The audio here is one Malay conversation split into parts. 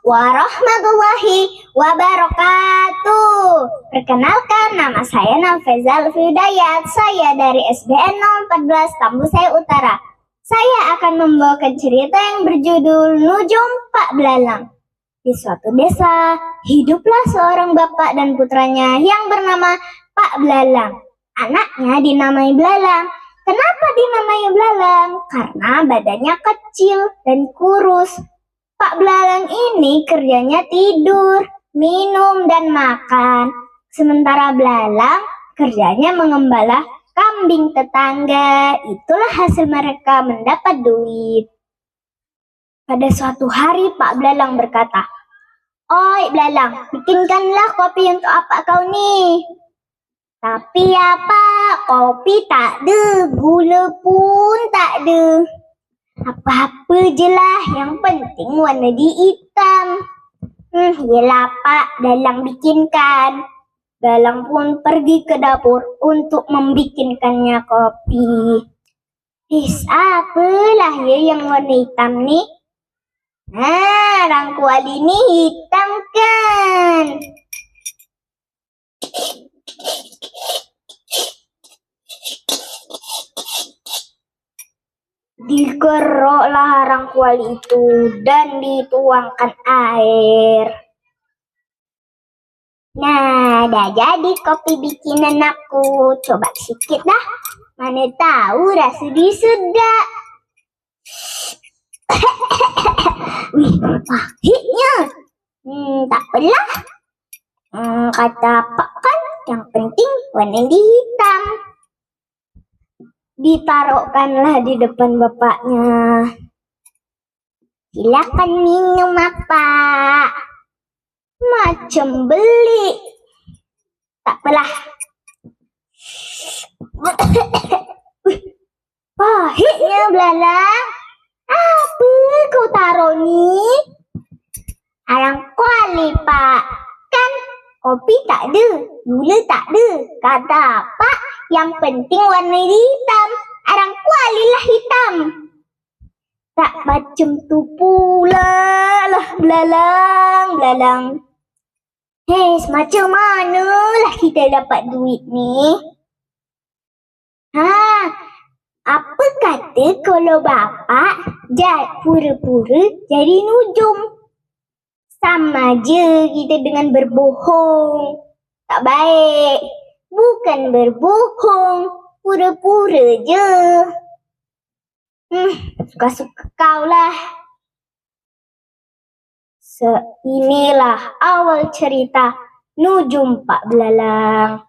warahmatullahi wabarakatuh. Perkenalkan, nama saya Nafezal Hidayat. Saya dari SBN 014 Tambusai Utara. Saya akan membawakan cerita yang berjudul Nujum Pak Belalang. Di suatu desa, hiduplah seorang bapak dan putranya yang bernama Pak Belalang. Anaknya dinamai Belalang. Kenapa dinamai Belalang? Karena badannya kecil dan kurus. Pak Belalang ini kerjanya tidur, minum, dan makan. Sementara Belalang kerjanya mengembala kambing tetangga. Itulah hasil mereka mendapat duit. Pada suatu hari Pak Belalang berkata, "Oi Belalang, bikinkanlah kopi untuk apa kau nih?" "Tapi ya Pak, kopi tak ada, gula pun tak ada." "Apa-apa je lah, yang penting warna dia hitam." Yelah Pak, Belalang bikinkan." Belalang pun pergi ke dapur untuk membikinkannya kopi. Apalah ya yang warna hitam nih? Rangkual ini hitam kan? Digeroklah rangkual itu dan dituangkan air. Nah, dah jadi kopi bikinan aku. Coba sedikit dah. Mana tahu rasa dia sedap. Wih, pahitnya. Tak apalah. Kata Pak kan, yang penting warna dia hitam. Ditaruhkanlah di depan bapaknya. "Silakan minum apa?" "Macam beli." "Tak apalah." Pahitnya Belalang. "Apa kau taruh ni?" "Arang kuali Pak. Kan kopi tak ada, gula tak ada. Kata Pak, yang penting warna hitam. Arang kuali lah hitam." "Tak macam tu pula lah Belalang. Macam mana lah kita dapat duit ni?" Apa kata kalau bapak pura-pura jadi nujum? Sama je kita dengan berbohong. Tak baik. Bukan berbohong, pura-pura je. Suka-suka kau lah. Inilah awal cerita Nujum Pak Belalang.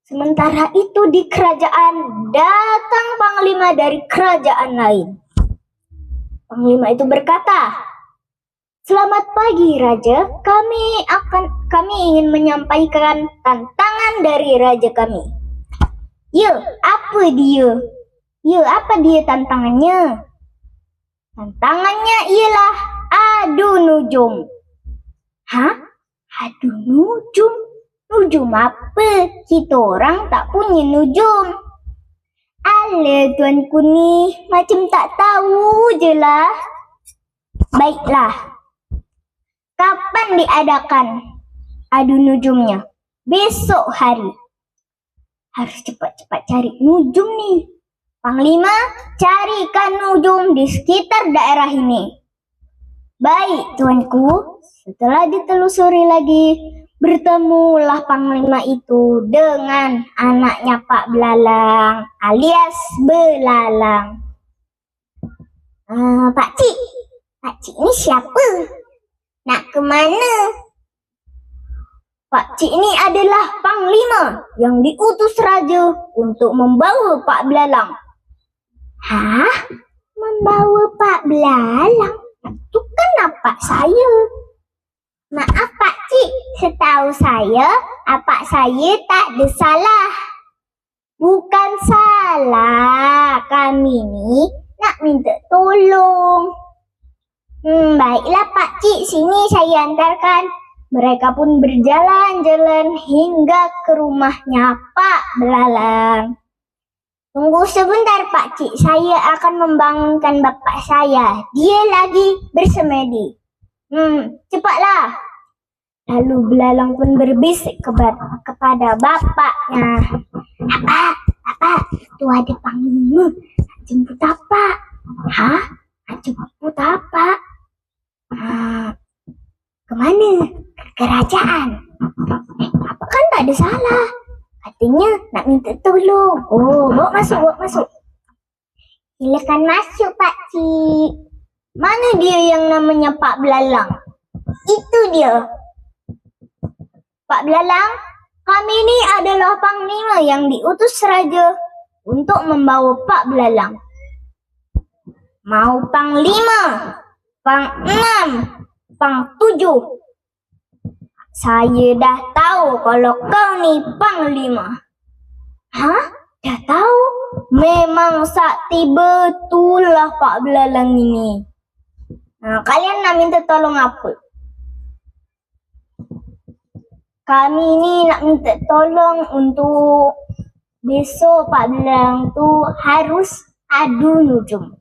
Sementara itu di kerajaan datang panglima dari kerajaan lain. Panglima itu berkata, "Selamat pagi Raja, kami ingin menyampaikan tantangan dari Raja kami." "Ya, apa dia tantangannya?" "Tantangannya ialah adu nujum." Adu nujum? Nujum apa? Kita orang tak punya nujum. Alah tuanku ni, macam tak tahu je lah. Baiklah. Kapan diadakan adu nujumnya? Besok hari. Harus cepat-cepat cari nujum ni. Panglima, carikan nujum di sekitar daerah ini. Baik tuanku. Setelah ditelusuri lagi, bertemulah panglima itu dengan anaknya Pak Belalang alias Belalang. Pakcik ini siapa? Nak ke mana?" "Pakcik ini adalah panglima yang diutus raja untuk membawa Pak Belalang." Membawa Pak Belalang? Itu kan apak saya. "Maaf Pakcik, setahu saya, apak saya tak ada salah." "Bukan salah, kami ni nak minta tolong." Baiklah Pakcik, sini saya antarkan." Mereka pun berjalan-jalan hingga ke rumahnya Pak Belalang. Tunggu sebentar, Pak Cik. Saya akan membangunkan bapak saya. Dia lagi bersemedi. Cepatlah. Lalu belalang pun berbisik kepada bapaknya. Apa? Tuh ada panggilan. Jemput apa? Hah? Jemput apa? Kemana? Ke kerajaan. Apa kan tak ada salah? Katanya nak minta tolong. Oh, bawa masuk. Silakan masuk, Pak Cik. Mana dia yang namanya Pak Belalang? Itu dia. Pak Belalang, kami ini adalah panglima yang diutus raja untuk membawa Pak Belalang. Mau panglima, pang 6, pang 7. Saya dah tahu kalau kau ni panglima. Hah? Dah tahu? Memang sakti betul lah Pak Belalang ini. Kalian nak minta tolong apa? Kami ni nak minta tolong untuk besok Pak Belalang tu harus adu nujum.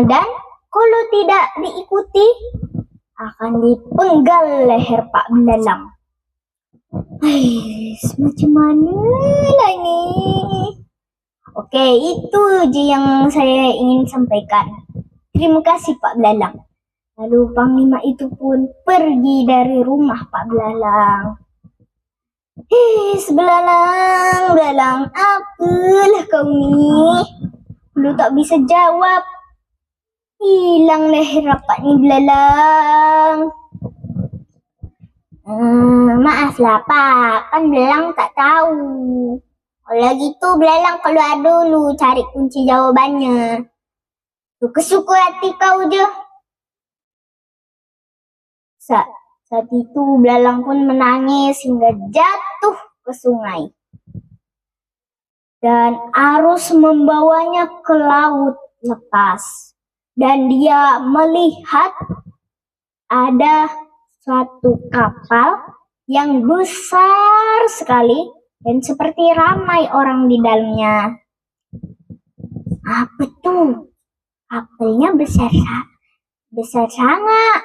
Dan kalau tidak diikuti, akan dipenggal leher Pak Belalang. Macam mana lah ini? Oke, itu je yang saya ingin sampaikan. Terima kasih Pak Belalang. Lalu panglima itu pun pergi dari rumah Pak Belalang. Belalang, apalah kau ni? Lu tak bisa jawab. Hilang leher rapat ni Belalang. Maaflah Pak, kan Belalang tak tahu. Kalau gitu Belalang keluar dulu cari kunci jawabannya. Suka-suka hati kau je. Saat itu Belalang pun menangis hingga jatuh ke sungai. Dan arus membawanya ke laut lepas. Dan dia melihat ada suatu kapal yang besar sekali dan seperti ramai orang di dalamnya. Apa tuh? Kapalnya besar sangat.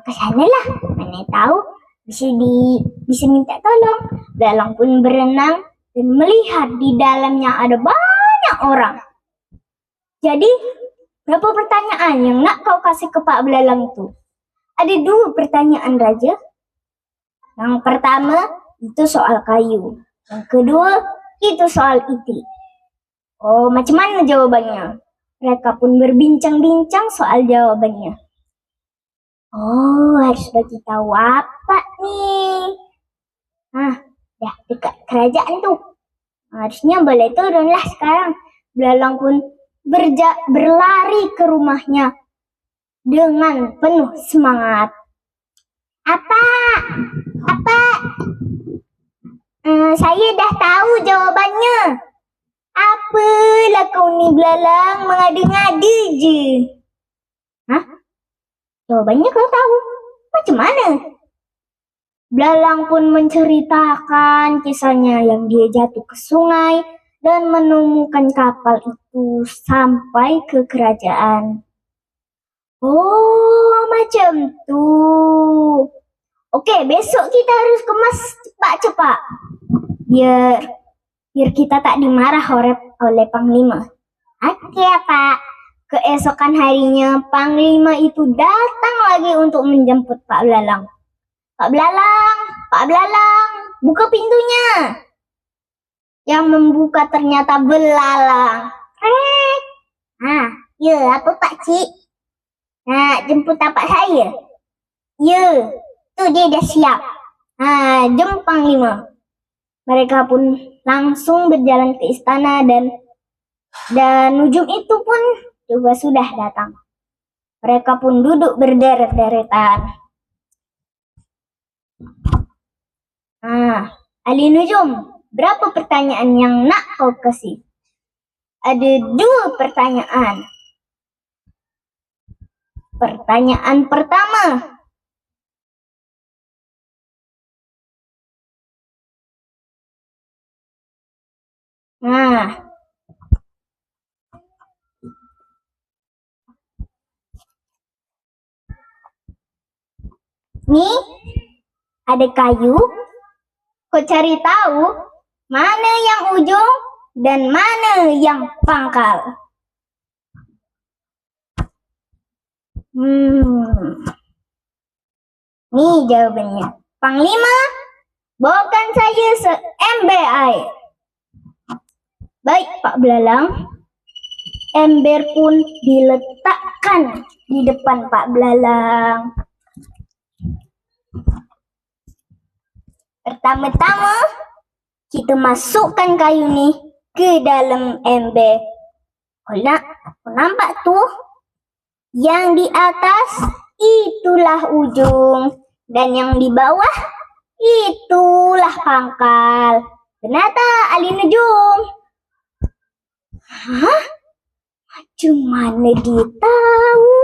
Kesanalah, mana tahu bisa minta tolong. Belalang pun berenang dan melihat di dalamnya ada banyak orang. Jadi, berapa pertanyaan yang nak kau kasih ke Pak Belalang itu? Ada 2 pertanyaan Raja. Yang pertama, itu soal kayu. Yang kedua, itu soal itik. Oh, macam mana jawabannya? Mereka pun berbincang-bincang soal jawabannya. Oh, harus bagi tahu apa nih? Dah dekat kerajaan tuh. Harusnya boleh turunlah sekarang. Belalang pun berlari ke rumahnya dengan penuh semangat. Apa? Saya dah tahu jawabannya. Apalah kau ni Belalang, mengadu-ngadu je. Jawabannya kau tahu? Macam mana? Belalang pun menceritakan kisahnya yang dia jatuh ke sungai dan menemukan kapal itu sampai ke kerajaan. Oh, macam tu. Oke, besok kita harus kemas cepat-cepat. Biar kita tak dimarah oleh panglima. Oke, Pak. Keesokan harinya, panglima itu datang lagi untuk menjemput Pak Belalang. Pak Belalang, buka pintunya. Yang membuka ternyata Belalang. Ya, apa Pak Cik? Jemput tapak saya? Ya, tuh dia dah siap. Jom panglima. Mereka pun langsung berjalan ke istana dan nujum itu pun juga sudah datang. Mereka pun duduk berderet-deretan. Ali nujum, berapa pertanyaan yang nak kau kasih? Ada 2 pertanyaan. Pertanyaan pertama, Nih, ada kayu. Kau cari tahu mana yang ujung dan mana yang pangkal. Nih jawabannya. Panglima, bawakan saya seember air. Baik, Pak Belalang. Ember pun diletakkan di depan Pak Belalang. Pertama-tama, kita masukkan kayu nih ke dalam ember. Kau nampak tuh? Yang di atas itulah ujung, dan yang di bawah itulah pangkal. Benar tak, Ali Nujum? Hah? Macam mana dia tahu?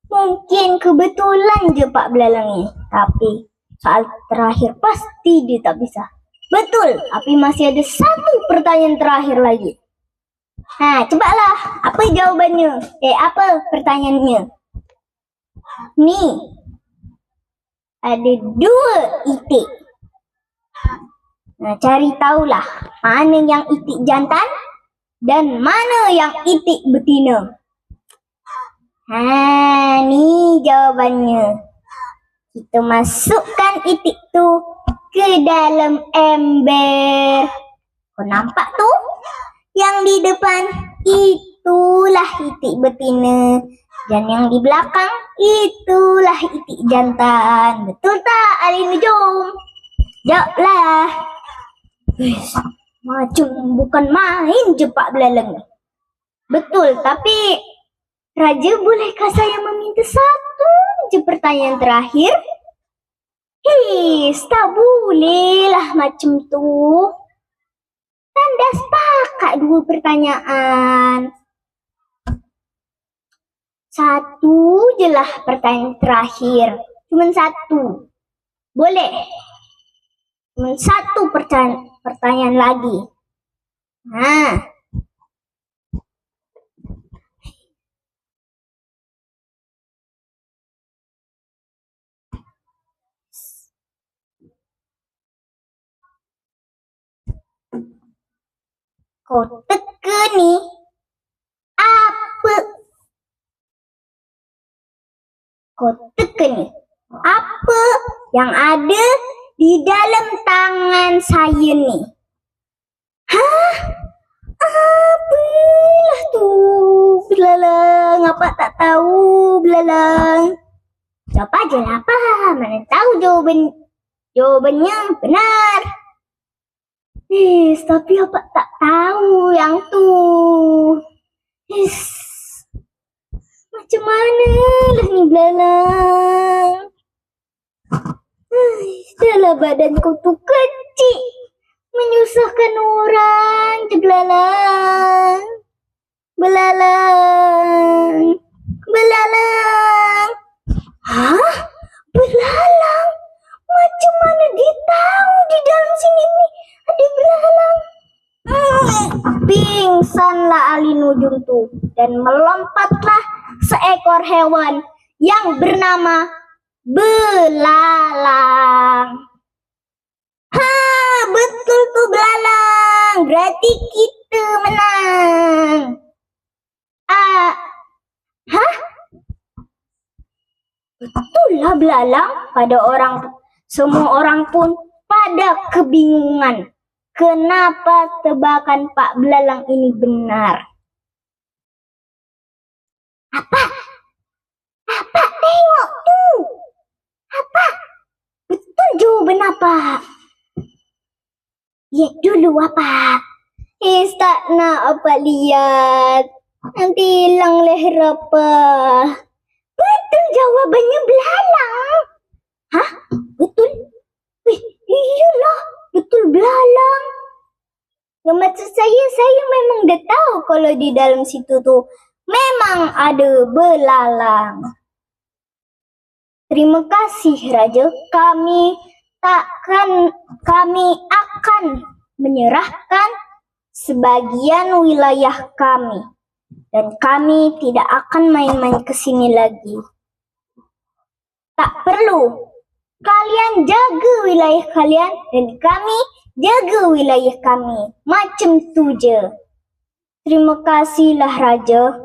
Mungkin kebetulan je Pak Belalang ni. Tapi soal terakhir pasti dia tak bisa. Betul, tapi masih ada satu pertanyaan terakhir lagi. Cepatlah. Apa jawabannya? Apa pertanyaannya? Nih, ada 2 itik. Cari tahulah mana yang itik jantan dan mana yang itik betina. Nih jawabannya. Kita masukkan itik tu ke dalam ember. Kau nampak tu? Yang di depan itulah itik betina, dan yang di belakang itulah itik jantan. Betul tak, Ali Nujum? Jawablah. Macam bukan main je Pak Belalang. Betul, tapi Raja, bolehkah saya meminta satu je pertanyaan terakhir? Tak boleh lah macam tu. Kan dah sepakat 2 pertanyaan. Satu je lah pertanyaan terakhir. Cuma 1. Boleh? Cuma 1 pertanyaan lagi. Kau teka ni apa? Kau teka ni apa yang ada di dalam tangan saya ni? Apalah tu, Belalang? Apa tak tahu, Belalang? Jawab aje lah apa? Mana tahu jawabannya benar. Tapi apa tak tahu yang tu. Macam mana lah ni, Belalang? Dahlah badan kau tu kecil, menyusahkan orang je, Belalang. Belalang. Belalang. Belalang? Macam mana dia tahu di dalam sini ni ada belalang? Pingsanlah Ali Nujum tu, dan melompatlah seekor hewan yang bernama belalang. Betul tu belalang. Berarti kita menang. Betul lah belalang. Semua orang pun pada kebingungan. Kenapa tebakan Pak Belalang ini benar? Apa? Tengok tu. Apa? Betul jawaban apa? Lihat dulu apa? Tak nak apa lihat. Nanti hilang leher apa. Betul jawabannya belalang. Betul? Iyalah, betul belalang. Maksud saya memang dah tahu kalau di dalam situ tu memang ada belalang. Terima kasih Raja. Kami akan menyerahkan sebagian wilayah kami, dan kami tidak akan main-main ke sini lagi. Tak perlu. Kalian jaga wilayah kalian dan kami jaga wilayah kami. Macam tu je. Terima kasihlah Raja.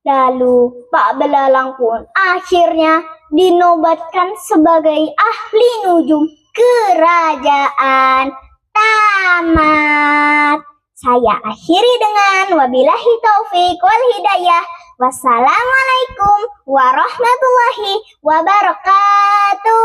Lalu Pak Belalang pun akhirnya dinobatkan sebagai ahli nujum kerajaan. Tamat. Saya akhiri dengan wabillahi taufik wal hidayah. Wassalamualaikum warahmatullahi wabarakatuh.